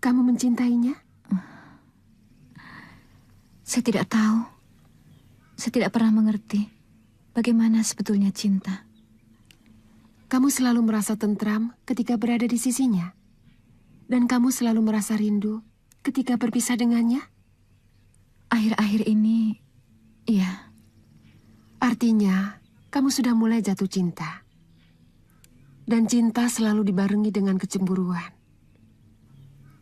Kamu mencintainya? Saya tidak tahu. Saya tidak pernah mengerti bagaimana sebetulnya cinta. Kamu selalu merasa tentram ketika berada di sisinya. Dan kamu selalu merasa rindu ketika berpisah dengannya? Akhir-akhir ini, iya. Artinya, kamu sudah mulai jatuh cinta. Dan cinta selalu dibarengi dengan kecemburuan.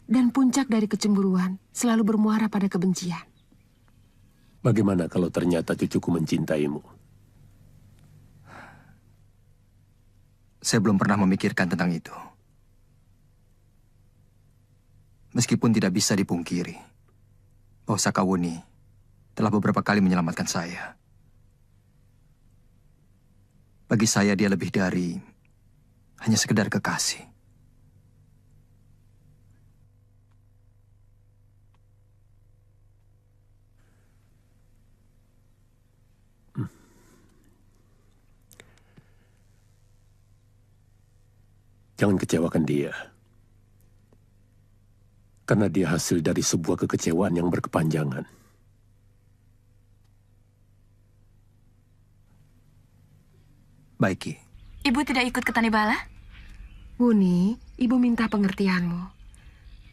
Dan puncak dari kecemburuan selalu bermuara pada kebencian. Bagaimana kalau ternyata cucuku mencintaimu? Saya belum pernah memikirkan tentang itu. Meskipun tidak bisa dipungkiri bahwa Sakawuni telah beberapa kali menyelamatkan saya. Bagi saya dia lebih dari hanya sekedar kekasih. Jangan kecewakan dia. Karena dia hasil dari sebuah kekecewaan yang berkepanjangan. Baik, Ki. Ibu tidak ikut ke Tanibala? Wuni, ibu minta pengertianmu.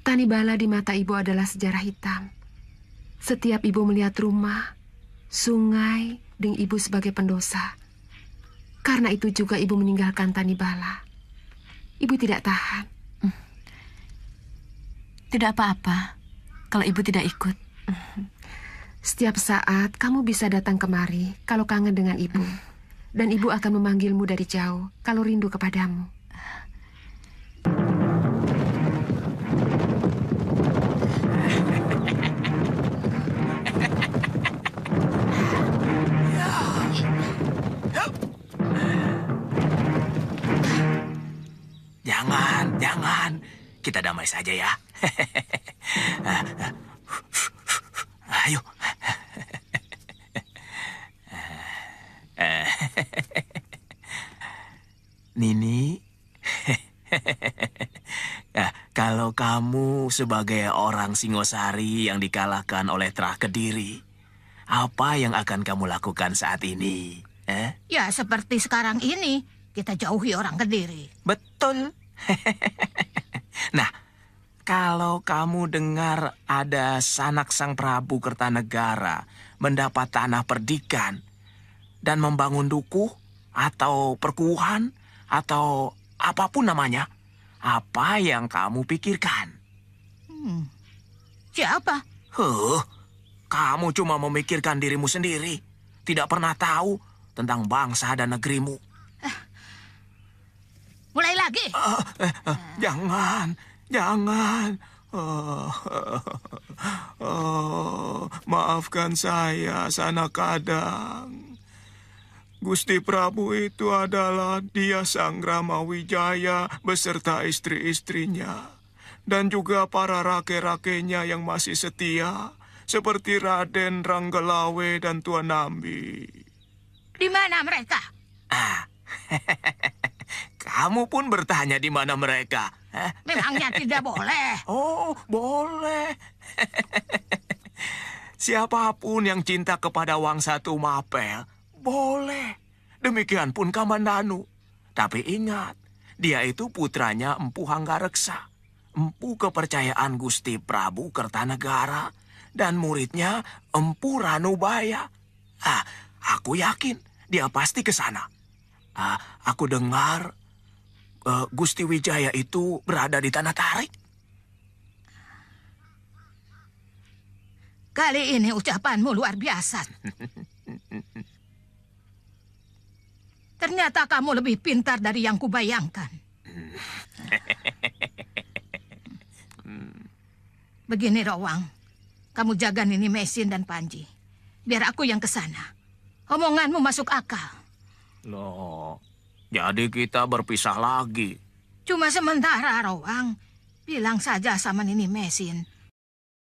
Tanibala di mata ibu adalah sejarah hitam. Setiap ibu melihat rumah, sungai, dan ibu sebagai pendosa. Karena itu juga ibu meninggalkan Tanibala. Ibu tidak tahan. Tidak apa-apa kalau ibu tidak ikut. Setiap saat kamu bisa datang kemari kalau kangen dengan ibu. Dan ibu akan memanggilmu dari jauh kalau rindu kepadamu. Jangan. Kita damai saja ya. Ayo. Nini, kalau kamu sebagai orang Singosari yang dikalahkan oleh Trah Kediri, apa yang akan kamu lakukan saat ini? Ya, seperti sekarang ini, kita jauhi orang Kediri. Betul. Nah, kalau kamu dengar ada sanak sang Prabu Kertanegara mendapat tanah perdikan dan membangun dukuh atau perkuhan atau apapun namanya, apa yang kamu pikirkan? Siapa? Kamu cuma memikirkan dirimu sendiri, tidak pernah tahu tentang bangsa dan negerimu. Mulai lagi? Jangan. Maafkan saya, Sanak Kadang. Gusti Prabu itu adalah dia Sang Ramawijaya beserta istri-istrinya. Dan juga para rake-rakenya yang masih setia, seperti Raden Ranggalawe dan Tuan Nambi. Di mana mereka? Kamu pun bertanya di mana mereka. Memangnya tidak boleh? Oh, boleh. Siapapun yang cinta kepada Wangsa Tumapel, boleh. Demikian pun Kamandanu. Tapi ingat, dia itu putranya Empu Hanggareksa, empu kepercayaan Gusti Prabu Kertanegara, dan muridnya Empu Ranubaya. Aku yakin dia pasti ke sana. Aku dengar Gusti Wijaya itu berada di Tanah Tarik. Kali ini ucapanmu luar biasa. Ternyata kamu lebih pintar dari yang kubayangkan. Begini, Rowang. Kamu jaga Nini Mesin dan Panji. Biar aku yang ke sana. Omonganmu masuk akal. Loh, jadi kita berpisah lagi. Cuma sementara, Rowang. Bilang saja sama Nini Mesin.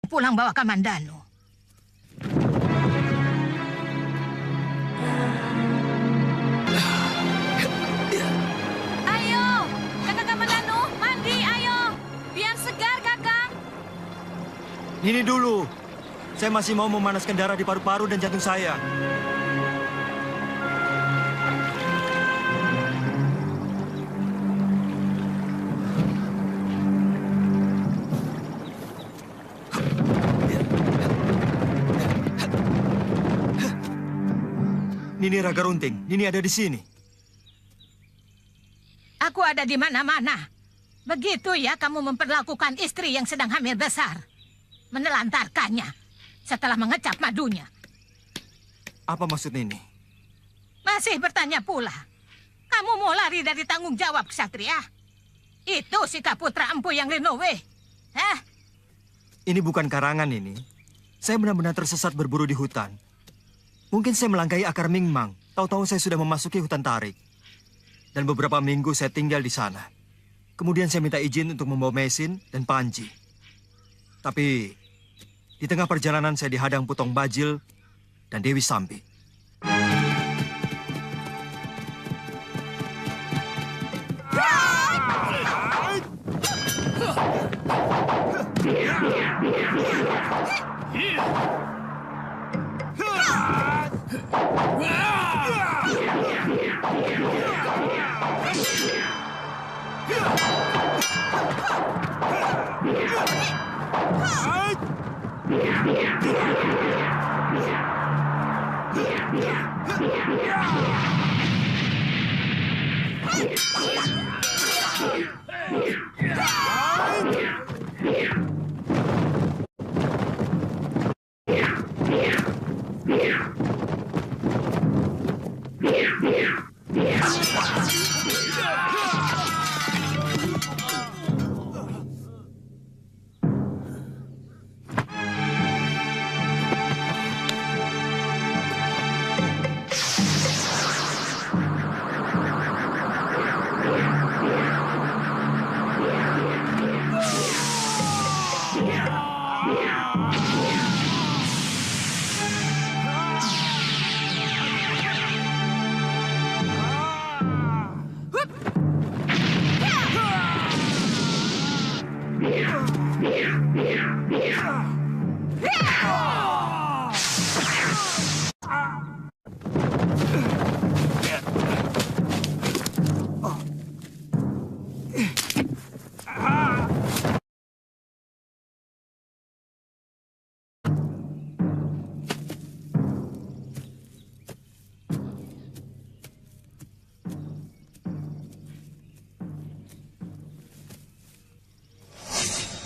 Pulang bawa Kamandanu. Ayo, Kakak Kamandanu, mandi, ayo. Biar segar, Kakang. Nini dulu. Saya masih mau memanaskan darah di paru-paru dan jantung saya. Nini Raga Runting, Nini ada di sini. Aku ada di mana-mana. Begitu ya kamu memperlakukan istri yang sedang hamil besar. Menelantarkannya setelah mengecap madunya. Apa maksud Nini? Masih bertanya pula. Kamu mau lari dari tanggung jawab, Ksatria? Itu sikap putra empu yang Linowe. Hah? Ini bukan karangan ini. Saya benar-benar tersesat berburu di hutan. Mungkin saya melangkahi akar Mingmang. Tahu-tahu saya sudah memasuki hutan tarik. Dan beberapa minggu saya tinggal di sana. Kemudian saya minta izin untuk membawa Mesin dan Panji. Tapi di tengah perjalanan saya dihadang Putong Bajil dan Dewi Sambi.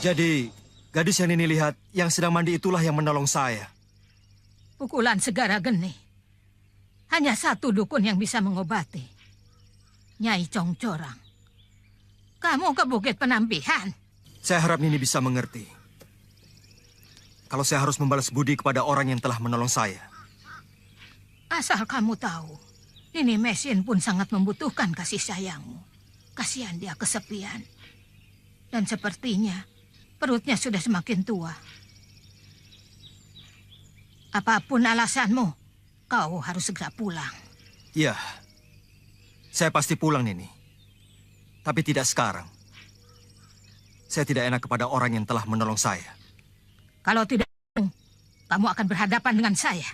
Jadi, gadis yang Nini lihat yang sedang mandi itulah yang menolong saya. Pukulan segara geni. Hanya satu dukun yang bisa mengobati. Nyai Congcorang. Kamu ke Bukit Penampihan. Saya harap Nini bisa mengerti. Kalau saya harus membalas budi kepada orang yang telah menolong saya. Asal kamu tahu, Nini Mesin pun sangat membutuhkan kasih sayangmu. Kasihan dia kesepian. Dan sepertinya perutnya sudah semakin tua. Apapun alasanmu, kau harus segera pulang. Iya, saya pasti pulang, Nini. Tapi tidak sekarang. Saya tidak enak kepada orang yang telah menolong saya. Kalau tidak, kamu akan berhadapan dengan saya.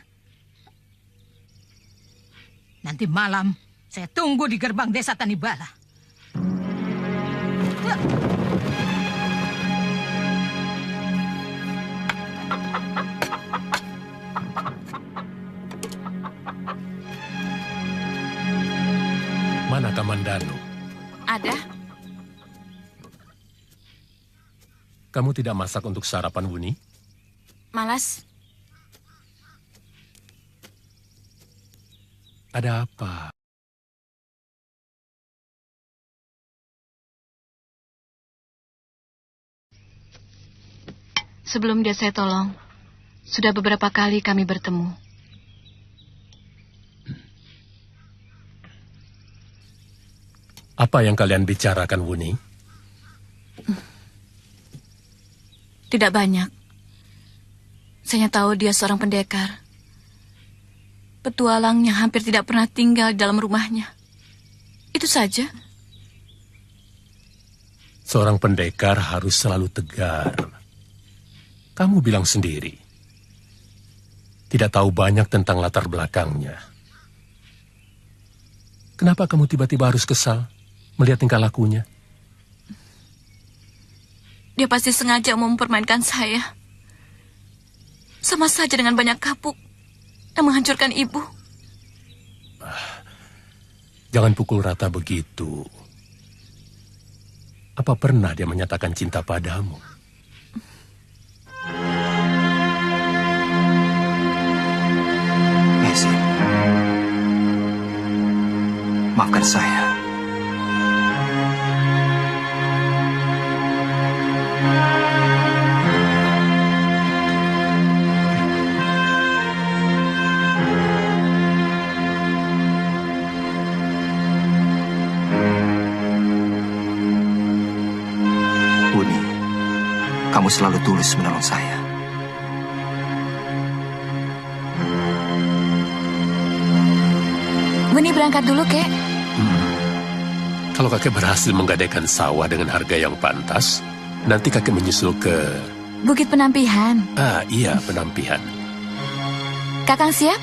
Nanti malam, saya tunggu di gerbang desa Tanibala. Mana Kamandanu? Ada? Kamu tidak masak untuk sarapan, Wuni? Malas? Ada apa? Sebelum dia saya tolong, sudah beberapa kali kami bertemu. Apa yang kalian bicarakan, Wuni? Tidak banyak. Saya tahu dia seorang pendekar. Petualang yang hampir tidak pernah tinggal di dalam rumahnya. Itu saja. Seorang pendekar harus selalu tegar. Kamu bilang sendiri, tidak tahu banyak tentang latar belakangnya. Kenapa kamu tiba-tiba harus kesal melihat tingkah lakunya? Dia pasti sengaja mau mempermainkan saya. Sama saja dengan banyak kapuk yang menghancurkan ibu. Jangan pukul rata begitu. Apa pernah dia menyatakan cinta padamu? Messi, maafkan saya. Uni, kamu selalu tulus menolong saya. Weni berangkat dulu, Kek. Kalau kakek berhasil menggadaikan sawah dengan harga yang pantas, nanti kakek menyusul ke... Bukit Penampihan. Iya, Penampihan. Kakang siap?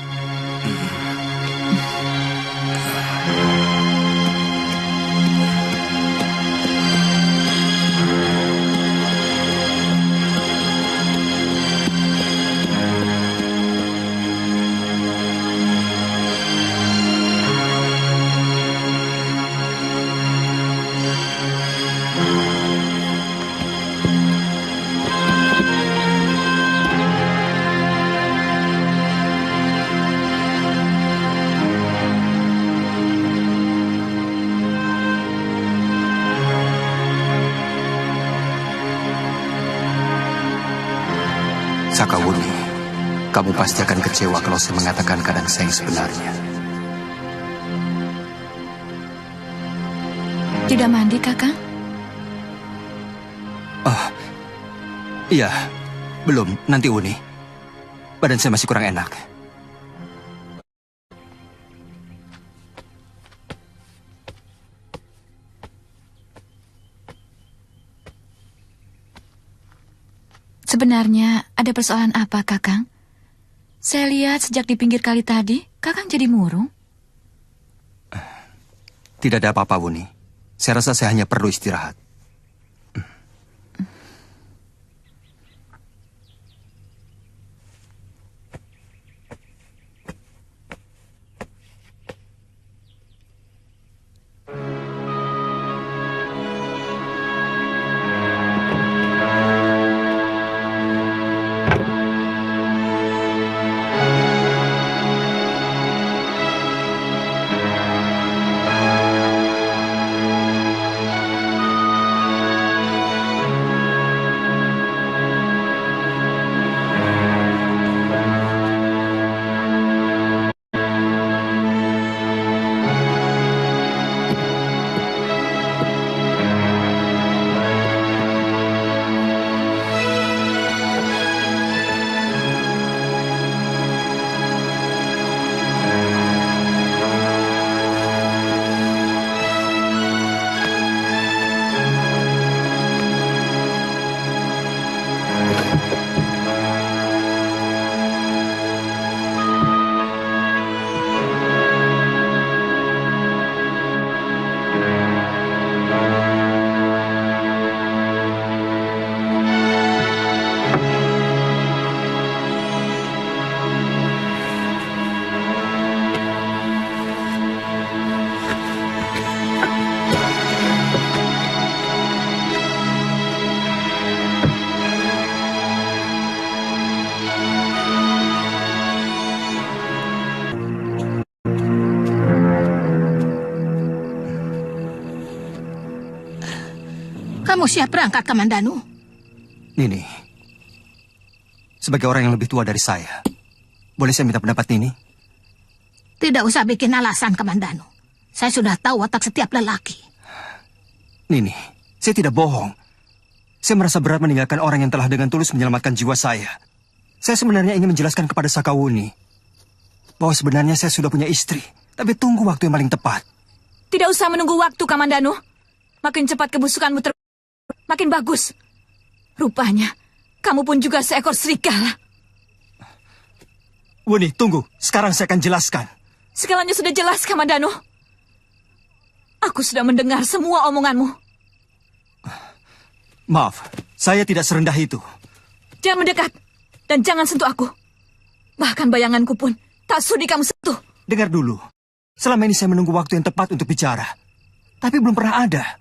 Sakawuni, kamu pasti akan kecewa kalau saya mengatakan keadaan saya yang sebenarnya. Tidak mandi, Kakang? Iya, belum. Nanti Uni. Badan saya masih kurang enak. Sebenarnya ada persoalan apa, Kakang? Saya lihat sejak di pinggir kali tadi, Kakang jadi murung. Tidak ada apa-apa, Uni. Saya rasa saya hanya perlu istirahat. Kamu siap berangkat, Kamandanu? Nini, sebagai orang yang lebih tua dari saya, boleh saya minta pendapat Nini? Tidak usah bikin alasan, Kamandanu. Saya sudah tahu watak setiap lelaki. Nini, saya tidak bohong. Saya merasa berat meninggalkan orang yang telah dengan tulus menyelamatkan jiwa saya. Saya sebenarnya ingin menjelaskan kepada Sakawuni bahwa sebenarnya saya sudah punya istri, tapi tunggu waktu yang paling tepat. Tidak usah menunggu waktu, Kamandanu. Makin cepat kebusukanmu makin bagus. Rupanya, Kamu pun juga seekor serigala. Wuni, tunggu. Sekarang saya akan jelaskan. Segalanya sudah jelas, Kamandano. Aku sudah mendengar semua omonganmu. Maaf, saya tidak serendah itu. Jangan mendekat dan jangan sentuh aku. Bahkan bayanganku pun tak sudi kamu sentuh. Dengar dulu. Selama ini saya menunggu waktu yang tepat untuk bicara. Tapi belum pernah ada.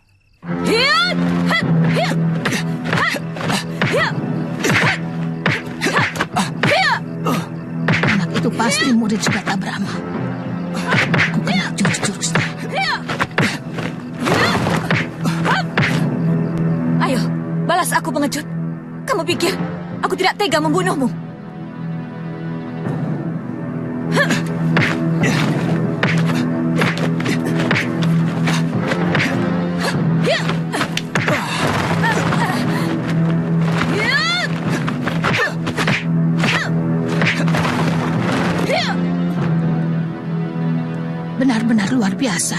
Hiat! Hat! Hiat! Hiat! Hiat! Anak itu pasti murid Sugata Brahma. Aku kenal jurus-jurusnya. Ayo, balas aku pengecut. Kamu pikir aku tidak tega membunuhmu? Benar-benar luar biasa.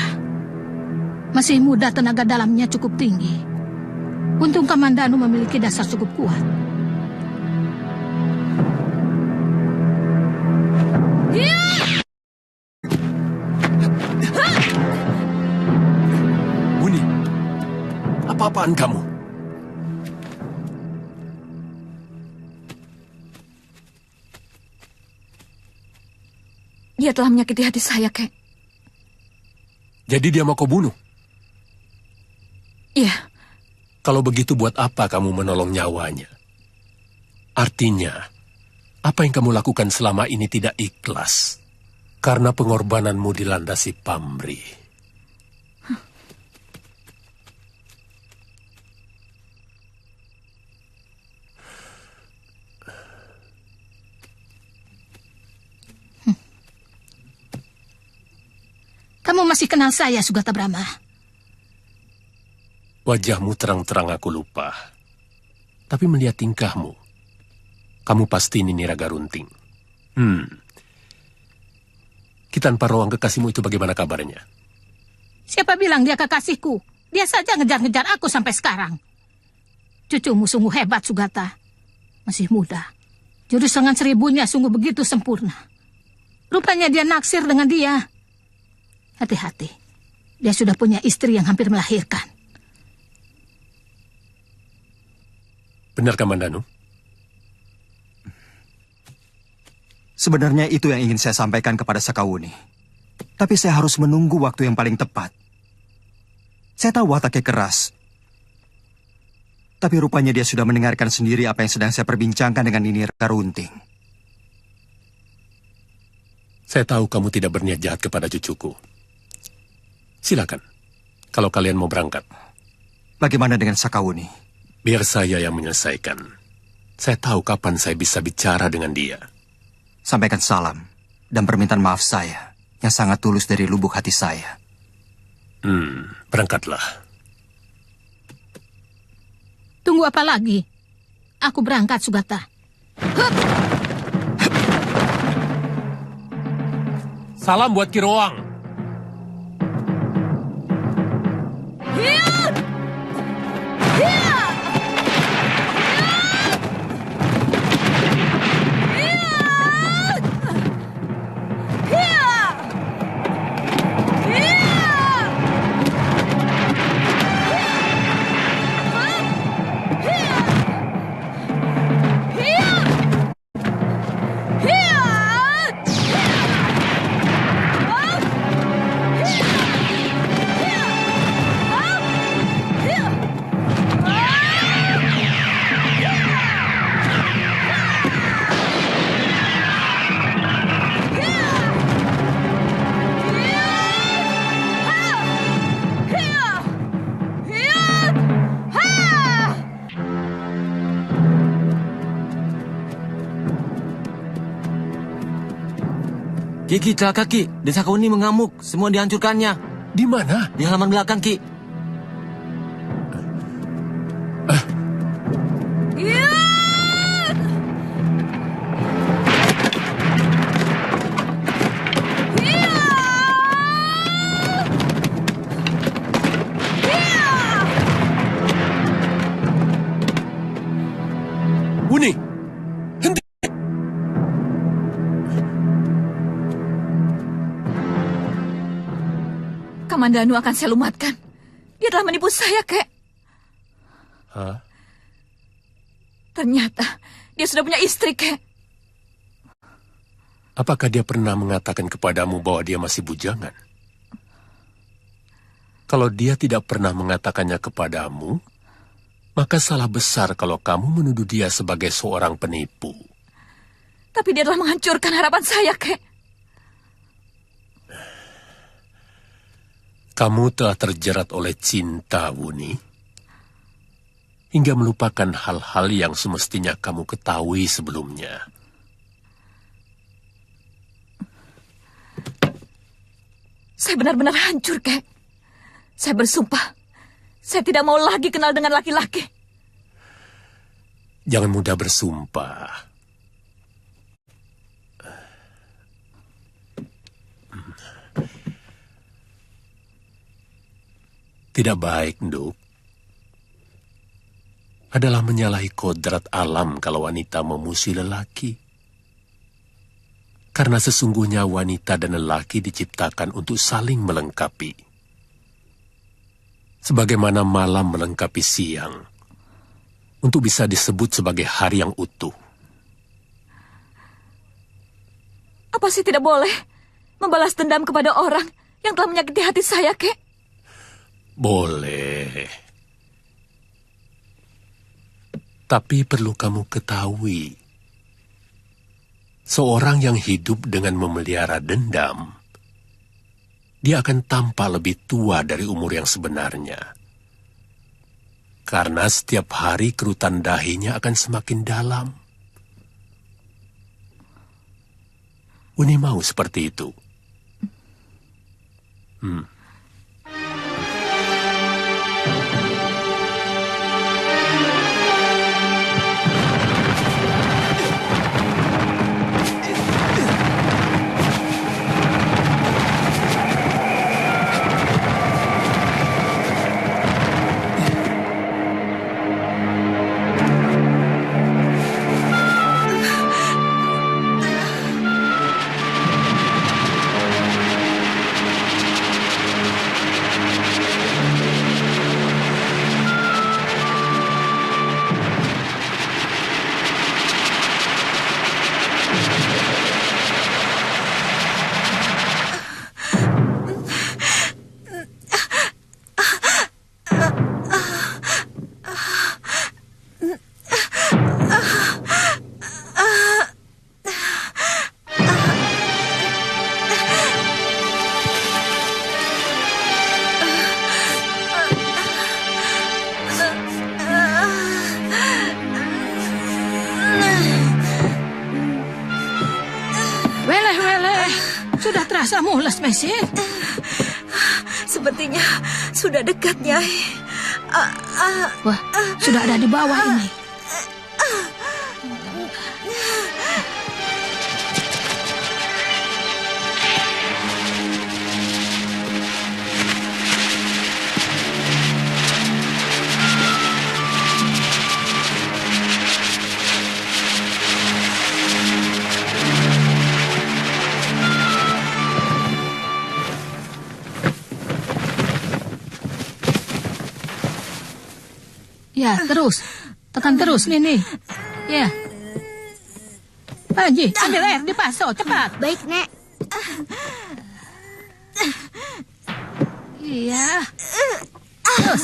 Masih muda, tenaga dalamnya cukup tinggi. Untung Kamandanu memiliki dasar cukup kuat. Buni, apa-apaan kamu? Dia telah menyakiti hati saya, Kek. Jadi dia mau kau bunuh? Iya, Kalau begitu buat apa kamu menolong nyawanya? Artinya, apa yang kamu lakukan selama ini tidak ikhlas. Karena pengorbananmu dilandasi pamrih. Kamu masih kenal saya, Sugata Brahma? Wajahmu terang-terang aku lupa. Tapi melihat tingkahmu, kamu pasti Nini Raga Runting. Kitan Parowang kekasihmu itu bagaimana kabarnya? Siapa bilang dia kekasihku? Dia saja ngejar-ngejar aku sampai sekarang. Cucumu sungguh hebat, Sugata. Masih muda. Jurus lengan seribunya sungguh begitu sempurna. Rupanya dia naksir dengan dia. Hati-hati. Dia sudah punya istri yang hampir melahirkan. Benar, Kamandanu? Sebenarnya itu yang ingin saya sampaikan kepada Sakawuni. Tapi saya harus menunggu waktu yang paling tepat. Saya tahu wataknya keras. Tapi rupanya dia sudah mendengarkan sendiri apa yang sedang saya perbincangkan dengan Nini Raga Runting. Saya tahu kamu tidak berniat jahat kepada cucuku. Silakan, kalau kalian mau berangkat. Bagaimana dengan Sakawuni? Biar saya yang menyelesaikan. Saya tahu kapan saya bisa bicara dengan dia. Sampaikan salam dan permintaan maaf saya yang sangat tulus dari lubuk hati saya. Berangkatlah. Tunggu apa lagi? Aku berangkat, Sugata. Salam buat Kiroang. Ki, celaka Ki. Desa Kauni mengamuk. Semua dihancurkannya. Di mana? Di halaman belakang Ki. Buni! Kamandanu akan saya lumatkan. Dia telah menipu saya, Kek. Hah? Ternyata dia sudah punya istri, Kek. Apakah dia pernah mengatakan kepadamu bahwa dia masih bujangan? Kalau dia tidak pernah mengatakannya kepadamu, maka salah besar kalau kamu menuduh dia sebagai seorang penipu. Tapi dia telah menghancurkan harapan saya, Kek. Kamu telah terjerat oleh cinta, Wuni, hingga melupakan hal-hal yang semestinya kamu ketahui sebelumnya. Saya benar-benar hancur, Kek. Saya bersumpah, saya tidak mau lagi kenal dengan laki-laki. Jangan mudah bersumpah. Tidak baik, Nduk. Adalah menyalahi kodrat alam kalau wanita memusuhi lelaki. Karena sesungguhnya wanita dan lelaki diciptakan untuk saling melengkapi. Sebagaimana malam melengkapi siang, untuk bisa disebut sebagai hari yang utuh. Apa sih tidak boleh membalas dendam kepada orang yang telah menyakiti hati saya, Kek? Boleh. Tapi perlu kamu ketahui, seorang yang hidup dengan memelihara dendam, dia akan tampak lebih tua dari umur yang sebenarnya. Karena setiap hari kerutan dahinya akan semakin dalam. Uni mau seperti itu. Sudah terasa mules, Mesin? Sepertinya sudah dekat, Nyai. Wah, sudah ada di bawah ini. Ya, terus. Tekan terus, Nini. Ya. Panji, ambil air di paso, cepat. Baik, Nek. Iya. Terus.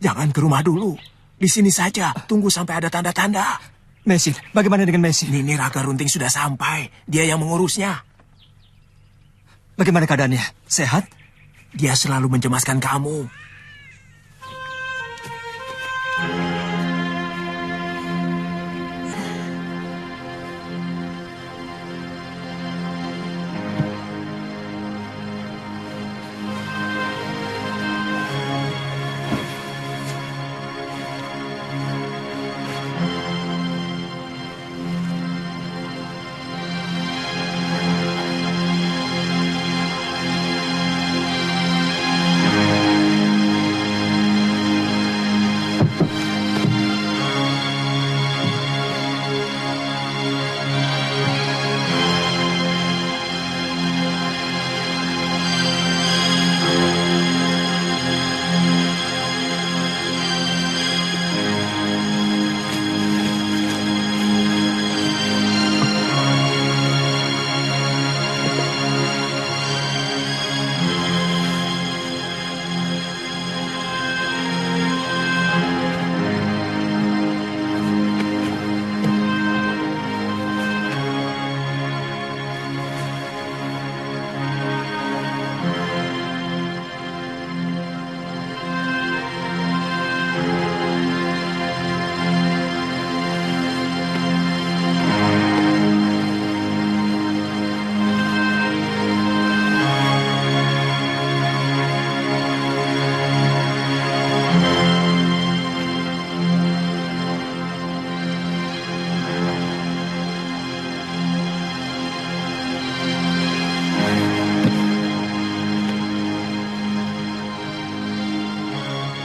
Jangan ke rumah dulu. Di sini saja. Tunggu sampai ada tanda-tanda. Mesin, bagaimana dengan Mesin? Nini Raga Runting sudah sampai. Dia yang mengurusnya. Bagaimana keadaannya? Sehat? Dia selalu mencemaskan kamu.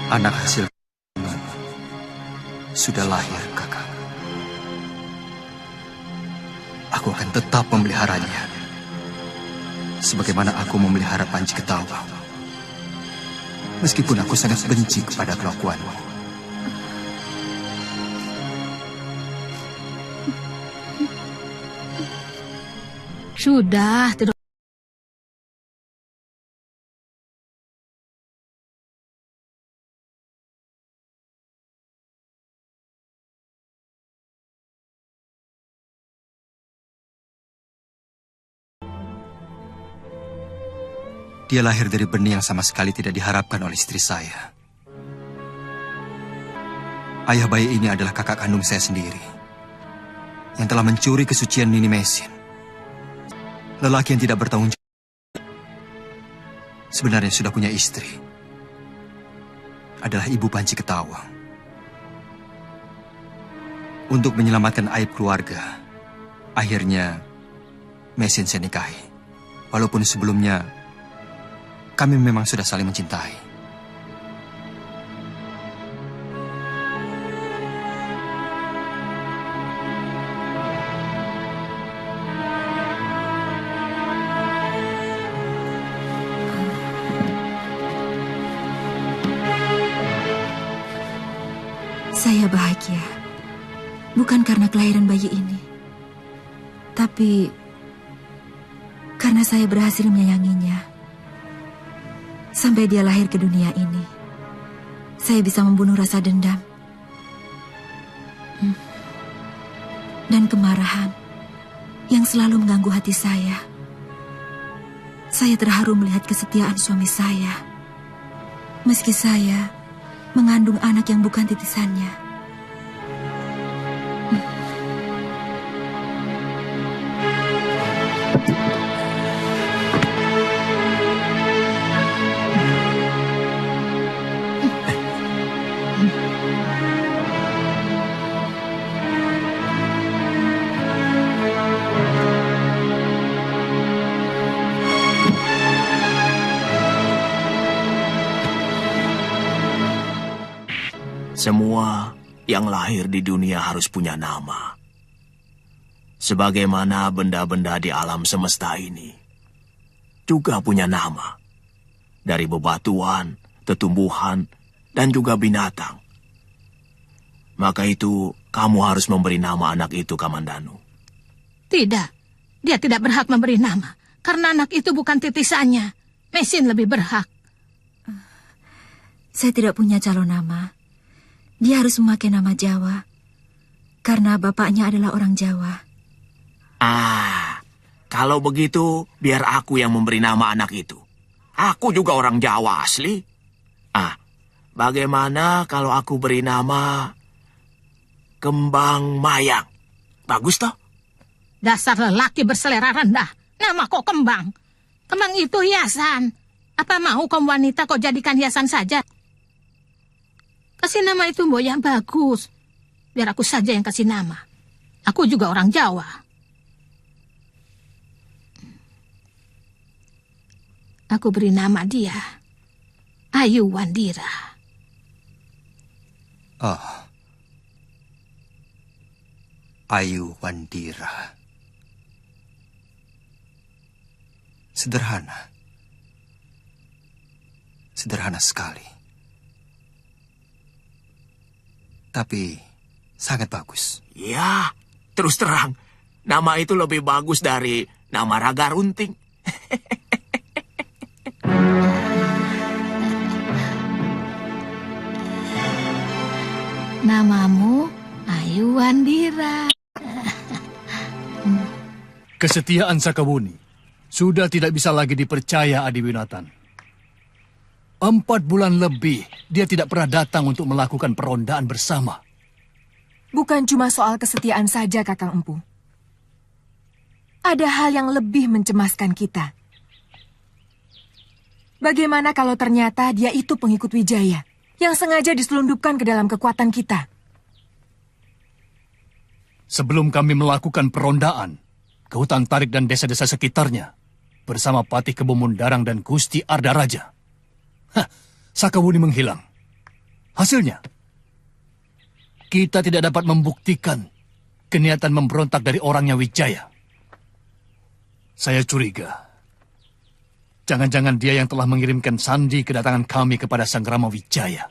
Anak hasil sudah lahir, kakak. Aku akan tetap memeliharanya. Sebagaimana aku memelihara Panji Ketawa. Meskipun aku sangat benci kepada kelakuanmu. Sudah, tidak. Dia lahir dari benih yang sama sekali tidak diharapkan oleh istri saya. Ayah bayi ini adalah kakak kandung saya sendiri, yang telah mencuri kesucian Nini Mesin. Lelaki yang tidak bertanggung jawab. Sebenarnya sudah punya istri. Adalah ibu Panji Ketawa. Untuk menyelamatkan aib keluarga, akhirnya Mesin saya nikahi. Walaupun sebelumnya kami memang sudah saling mencintai. Saya bahagia, bukan karena kelahiran bayi ini, tapi karena saya berhasil menyayanginya. Sampai dia lahir ke dunia ini, saya bisa membunuh rasa dendam dan kemarahan yang selalu mengganggu hati saya. Saya terharu melihat kesetiaan suami saya, meski saya mengandung anak yang bukan titisannya. Semua yang lahir di dunia harus punya nama. Sebagaimana benda-benda di alam semesta ini juga punya nama. Dari bebatuan, tetumbuhan, dan juga binatang. Maka itu kamu harus memberi nama anak itu, Kamandanu. Tidak, Dia tidak berhak memberi nama. Karena anak itu bukan titisannya. Mesin lebih berhak. Saya tidak punya calon nama. Dia harus memakai nama Jawa. Karena bapaknya adalah orang Jawa. Kalau begitu, biar aku yang memberi nama anak itu. Aku juga orang Jawa asli. Bagaimana kalau aku beri nama Kembang Mayang? Bagus toh? Dasar lelaki berselera rendah. Nama kok Kembang? Kembang itu hiasan. Apa mau kaum wanita kok jadikan hiasan saja? Kasih nama itu Mbok yang bagus. Biar aku saja yang kasih nama. Aku juga orang Jawa. Aku beri nama dia Ayu Wandira. Ayu Wandira. Sederhana. Sederhana sekali. Tapi sangat bagus. Ya, terus terang. Nama itu lebih bagus dari nama Raga Runting. Namamu Ayu Wandira. Kesetiaan Sakawuni sudah tidak bisa lagi dipercaya, Adiwinatan. 4 bulan lebih dia tidak pernah datang untuk melakukan perondaan bersama. Bukan cuma soal kesetiaan saja, Kakang Empu. Ada hal yang lebih mencemaskan kita. Bagaimana kalau ternyata dia itu pengikut Wijaya yang sengaja diselundupkan ke dalam kekuatan kita? Sebelum kami melakukan perondaan ke hutan Tarik dan desa-desa sekitarnya bersama Patih Kebo Mundarang dan Gusti Arda Raja, Sakawuni menghilang. Hasilnya, kita tidak dapat membuktikan keniatan memberontak dari orangnya Wijaya. Saya curiga, jangan-jangan dia yang telah mengirimkan sandi kedatangan kami kepada Sang Rama Wijaya.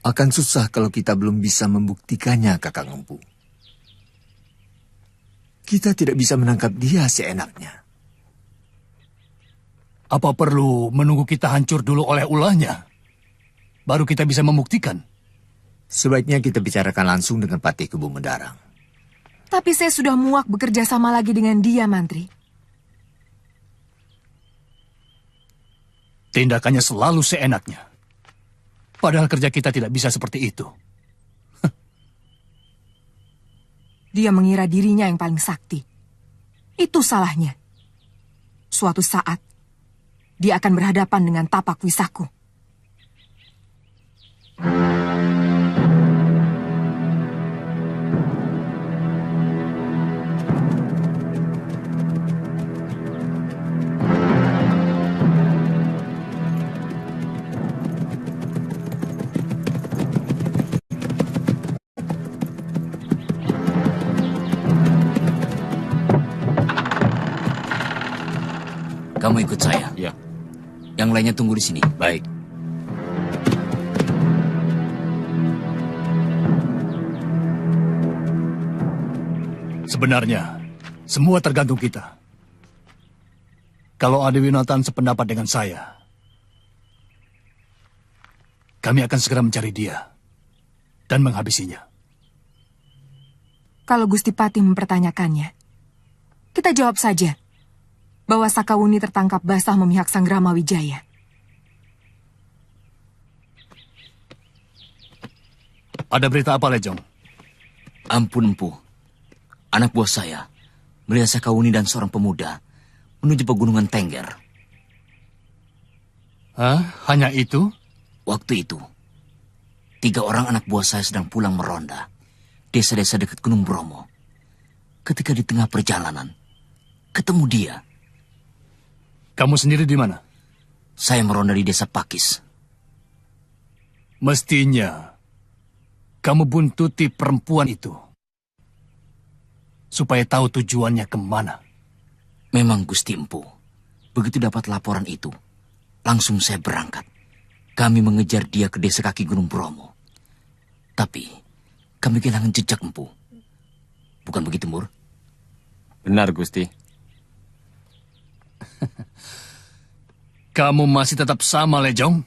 Akan susah kalau kita belum bisa membuktikannya, Kakang Empu. Kita tidak bisa menangkap dia seenaknya. Apa perlu menunggu kita hancur dulu oleh ulahnya? Baru kita bisa membuktikan. Sebaiknya kita bicarakan langsung dengan Patih Kebo Mundarang. Tapi saya sudah muak bekerja sama lagi dengan dia, Mantri. Tindakannya selalu seenaknya. Padahal kerja kita tidak bisa seperti itu. Dia mengira dirinya yang paling sakti. Itu salahnya. Suatu saat, dia akan berhadapan dengan tapak Wisaku. Kamu ikut saya. Ya. Yang lainnya tunggu di sini. Baik. Sebenarnya, semua tergantung kita. Kalau Adiwinatan sependapat dengan saya, kami akan segera mencari dia dan menghabisinya. Kalau Gusti Patih mempertanyakannya, kita jawab saja bahwa Sakawuni tertangkap basah memihak Sang Rama Wijaya. Ada berita apa, Lejong? Ampun, Empu. Anak buah saya melihat Sakawuni dan seorang pemuda menuju pegunungan Tengger. Hanya itu? Waktu itu, 3 orang anak buah saya sedang pulang meronda desa-desa dekat Gunung Bromo. Ketika di tengah perjalanan, ketemu dia. Kamu sendiri di mana? Saya meronda di desa Pakis. Mestinya kamu buntuti perempuan itu supaya tahu tujuannya kemana. Memang, Gusti Empu. Begitu dapat laporan itu, langsung saya berangkat. Kami mengejar dia ke desa kaki Gunung Bromo. Tapi kami kehilangan jejak, Empu. bukan begitu, Mur? Benar, Gusti. Kamu masih tetap sama, Lejong.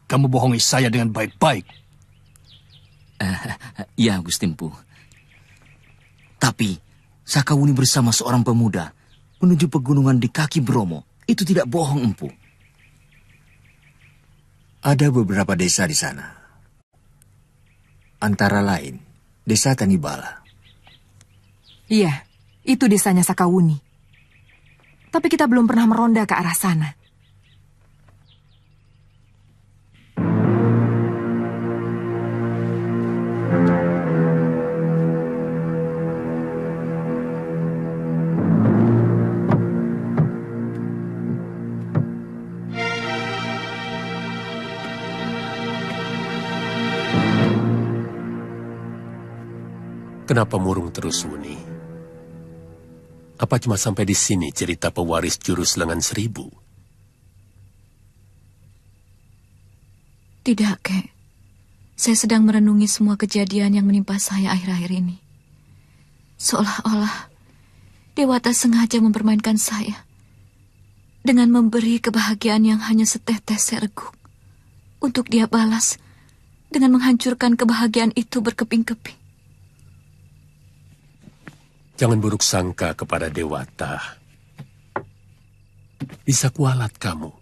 Kamu bohongi saya dengan baik-baik. Ya, Gusti Empu. Tapi, Sakawuni bersama seorang pemuda menuju pegunungan di kaki Bromo. Itu tidak bohong, Empu. Ada beberapa desa di sana. Antara lain, Desa Tanibala. Iya, itu desanya Sakawuni. Tapi kita belum pernah meronda ke arah sana. Kenapa murung terus, Wuni? Apa cuma sampai di sini cerita pewaris jurus lengan 1000? Tidak, Kek. Saya sedang merenungi semua kejadian yang menimpa saya akhir-akhir ini. Seolah-olah Dewata sengaja mempermainkan saya dengan memberi kebahagiaan yang hanya setetes sereguk untuk dia balas dengan menghancurkan kebahagiaan itu berkeping-keping. Jangan buruk sangka kepada Dewata. Bisa kualat kamu.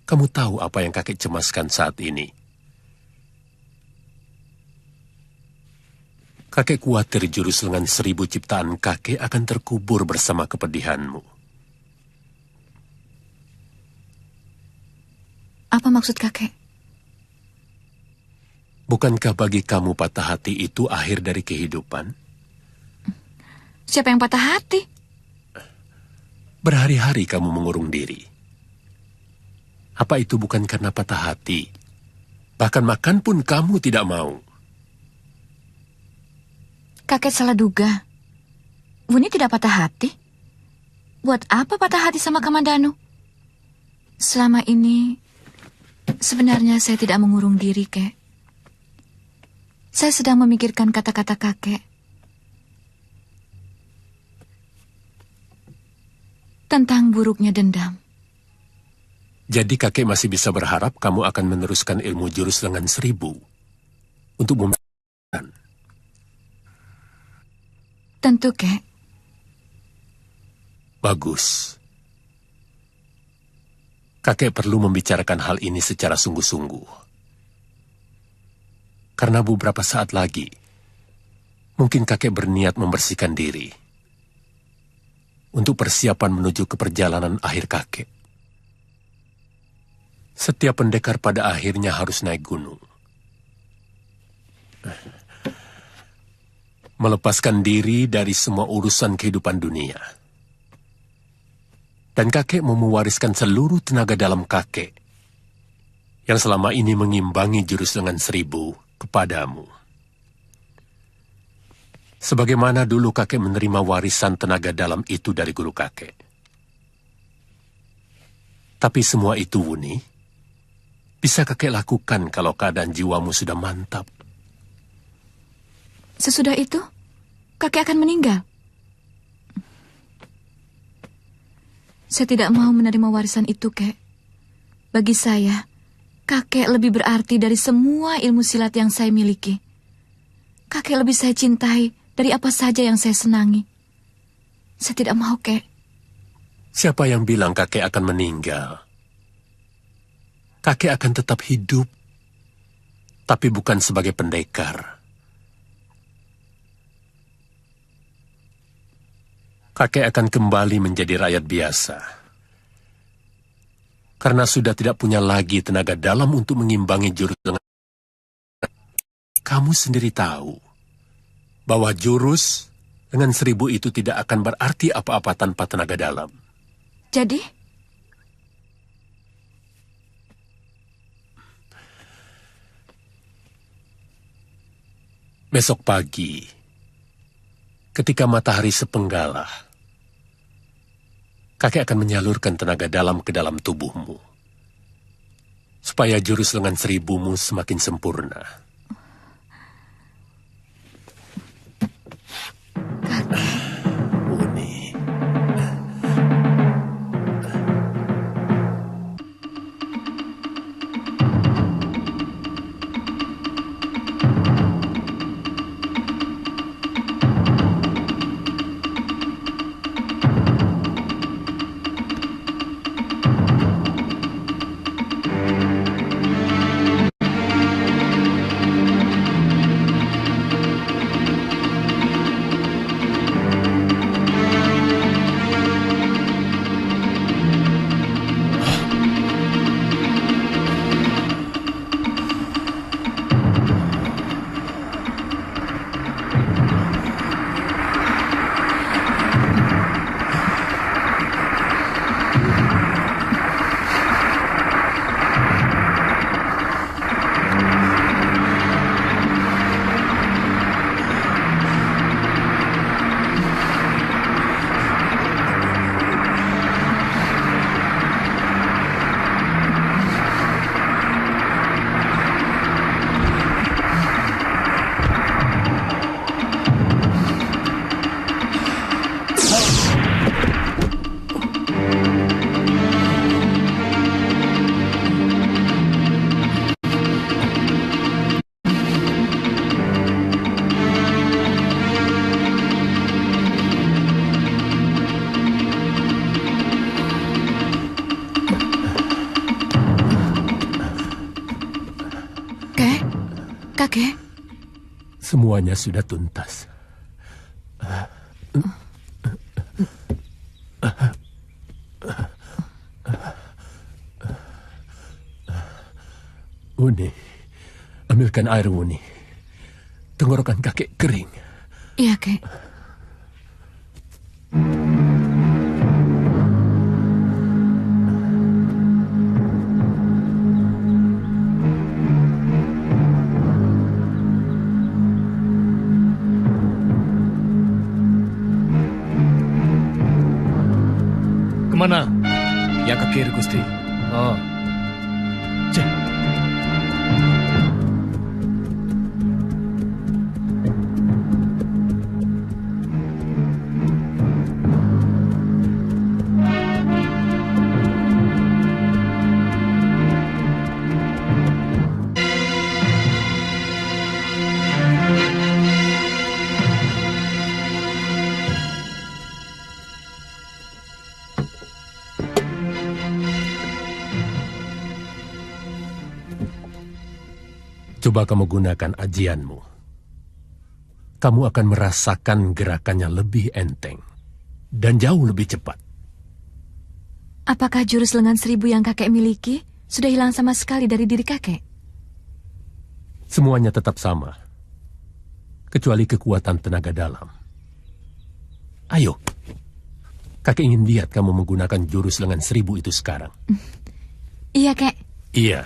Kamu tahu apa yang kakek cemaskan saat ini. Kakek khawatir jurus lengan 1000 ciptaan kakek akan terkubur bersama kepedihanmu. Apa maksud kakek? Bukankah bagi kamu patah hati itu akhir dari kehidupan? Siapa yang patah hati? Berhari-hari kamu mengurung diri. Apa itu bukan karena patah hati? Bahkan makan pun kamu tidak mau. Kakek salah duga. Wuni tidak patah hati. Buat apa patah hati sama Kamandanu? Selama ini, sebenarnya saya tidak mengurung diri, Kek. Saya sedang memikirkan kata-kata kakek. Tentang buruknya dendam. Jadi kakek masih bisa berharap kamu akan meneruskan ilmu jurus lengan 1000 untuk memberikan. Tentu, Kek. Bagus. Kakek perlu membicarakan hal ini secara sungguh-sungguh. Karena beberapa saat lagi, mungkin kakek berniat membersihkan diri untuk persiapan menuju ke perjalanan akhir kakek. Setiap pendekar pada akhirnya harus naik gunung. Melepaskan diri dari semua urusan kehidupan dunia. Dan kakek mau mewariskan seluruh tenaga dalam kakek yang selama ini mengimbangi jurus lengan 1000 kepadamu. Sebagaimana dulu kakek menerima warisan tenaga dalam itu dari guru kakek. Tapi semua itu, Wuni, bisa kakek lakukan kalau keadaan jiwamu sudah mantap. Sesudah itu, kakek akan meninggal. Saya tidak mau menerima warisan itu, Kek. Bagi saya, kakek lebih berarti dari semua ilmu silat yang saya miliki. Kakek lebih saya cintai dari apa saja yang saya senangi. Saya tidak mau, Kek. Siapa yang bilang kakek akan meninggal? Kakek akan tetap hidup, tapi bukan sebagai pendekar. Kakek akan kembali menjadi rakyat biasa. Karena sudah tidak punya lagi tenaga dalam untuk mengimbangi jurus lengan. Kamu sendiri tahu bahwa jurus lengan 1000 itu tidak akan berarti apa-apa tanpa tenaga dalam. Jadi? Besok pagi, ketika matahari sepenggalah, kakek akan menyalurkan tenaga dalam ke dalam tubuhmu, supaya jurus lengan 1000-mu semakin sempurna. Kakek? Semuanya sudah tuntas. Wuni, ambilkan air, Wuni. Tenggorokan kakek kering. Iya, Kek. Kemana? Yang ke kiri, Gusti. Oh. Cek. Coba kamu gunakan ajianmu. Kamu akan merasakan gerakannya lebih enteng dan jauh lebih cepat. Apakah jurus lengan 1000 yang kakek miliki sudah hilang sama sekali dari diri kakek? Semuanya tetap sama, kecuali kekuatan tenaga dalam. Ayo, kakek ingin lihat kamu menggunakan jurus lengan 1000 itu sekarang. Iya, Kek. Iya.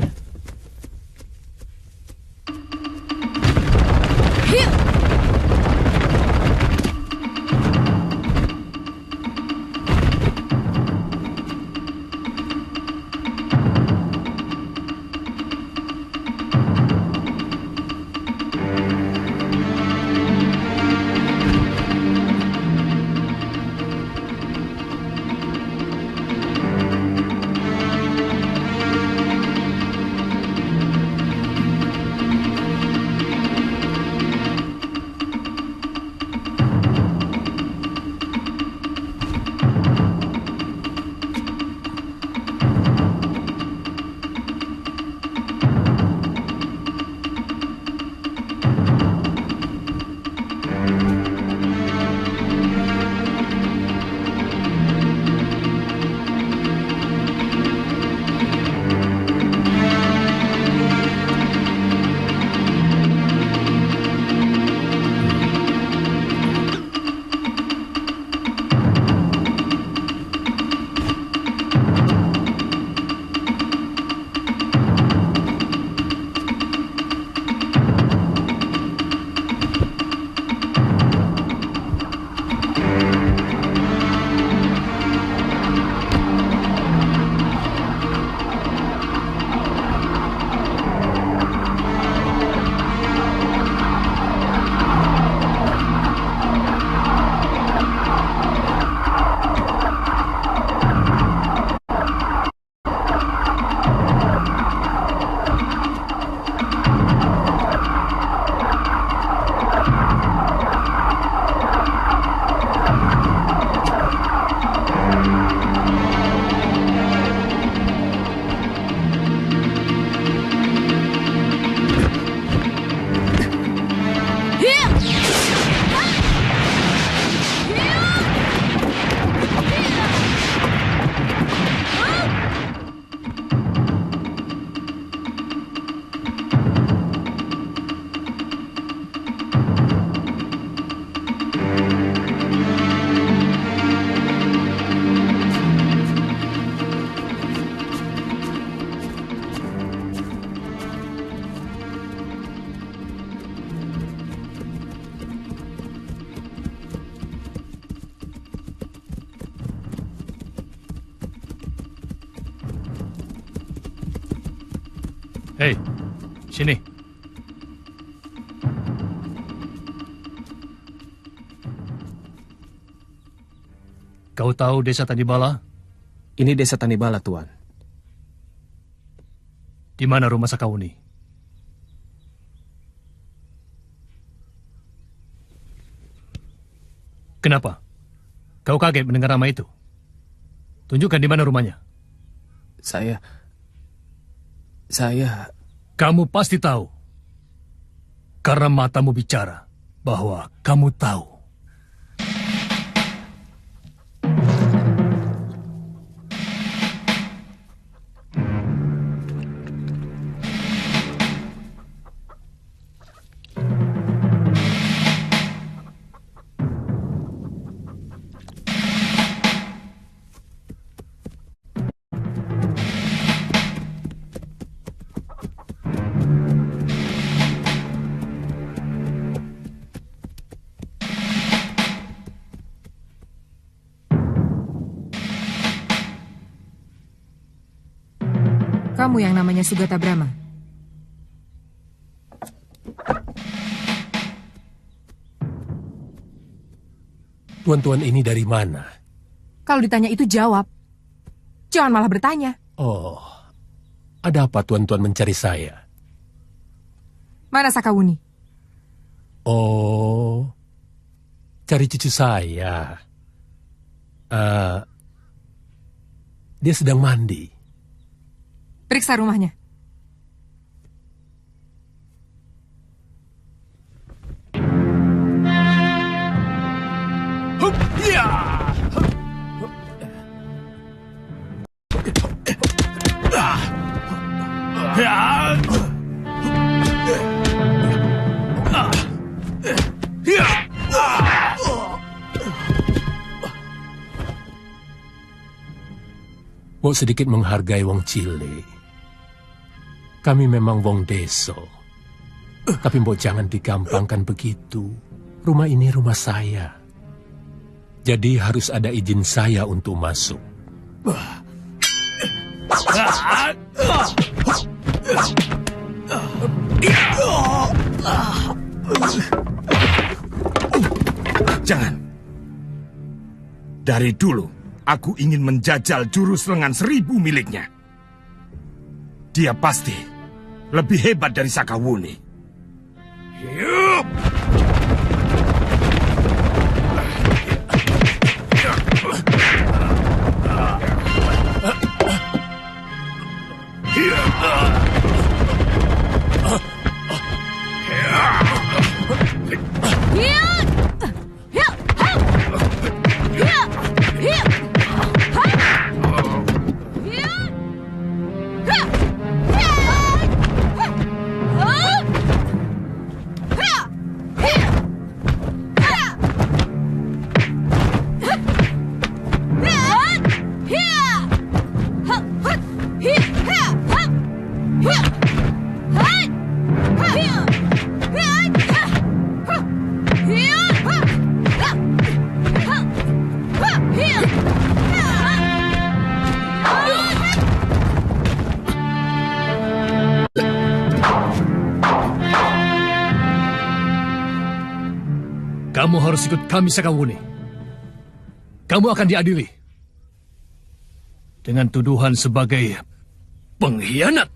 Hei, sini. Kau tahu desa Tanibala? Ini desa Tanibala, Tuan. Di mana rumah Sakauni? Kenapa? Kau kaget mendengar nama itu? Tunjukkan di mana rumahnya. Saya... Kamu pasti tahu. Karena matamu bicara bahwa kamu tahu. Kamu yang namanya Sugata Brahma. Tuan-tuan ini dari mana? Kalau ditanya itu jawab. Jangan malah bertanya. Oh, ada apa tuan-tuan mencari saya? Mana Sakawuni? Oh, cari cucu saya. Dia sedang mandi. Periksa rumahnya. Mau sedikit menghargai wong Cile. Kami memang wong deso. Tapi mbok jangan digampangkan begitu. Rumah ini rumah saya. Jadi harus ada izin saya untuk masuk. Jangan. Dari dulu, aku ingin menjajal jurus lengan 1000 miliknya. Dia pasti lebih hebat dari Sakawuni. Yup! Kamu harus ikut kami, Sakawuni. Kamu akan diadili dengan tuduhan sebagai pengkhianat.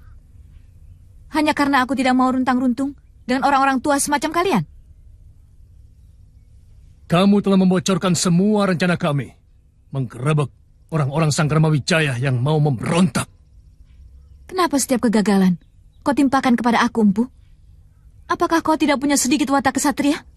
Hanya karena aku tidak mau runtang-runtung dengan orang-orang tua semacam kalian. Kamu telah membocorkan semua rencana kami. Menggerebek orang-orang Sangkramawijaya yang mau memberontak. Kenapa setiap kegagalan kau timpakan kepada aku, Empu? Apakah kau tidak punya sedikit watak kesatria?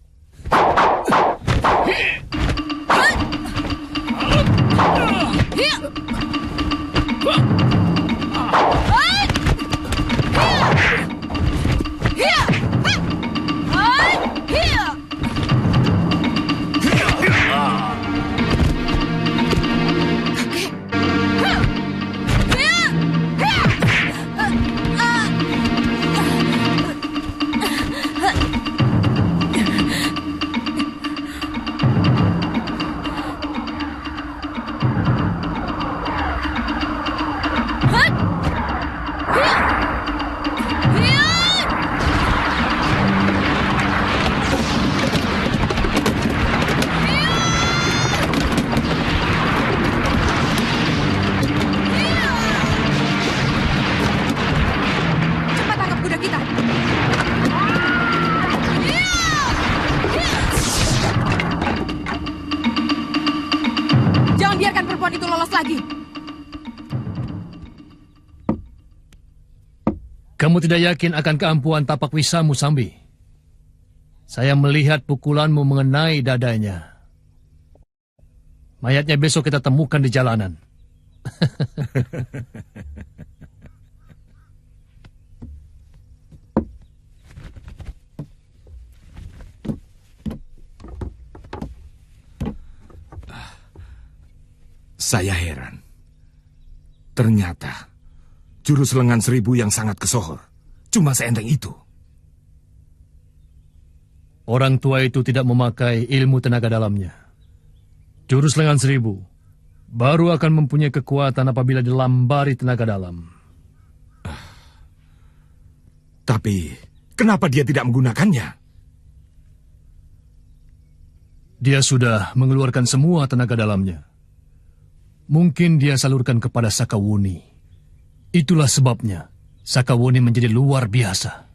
Kamu tidak yakin akan keampuhan tapak wisamu, Sambi? Saya melihat pukulanmu mengenai dadanya. Mayatnya besok kita temukan di jalanan. Saya heran. Ternyata jurus lengan 1000 yang sangat kesohor cuma seenteng itu. Orang tua itu tidak memakai ilmu tenaga dalamnya. Jurus lengan 1000 baru akan mempunyai kekuatan apabila dilambari tenaga dalam. Tapi kenapa dia tidak menggunakannya? Dia sudah mengeluarkan semua tenaga dalamnya. Mungkin dia salurkan kepada Sakawuni. Itulah sebabnya Sakawuni menjadi luar biasa.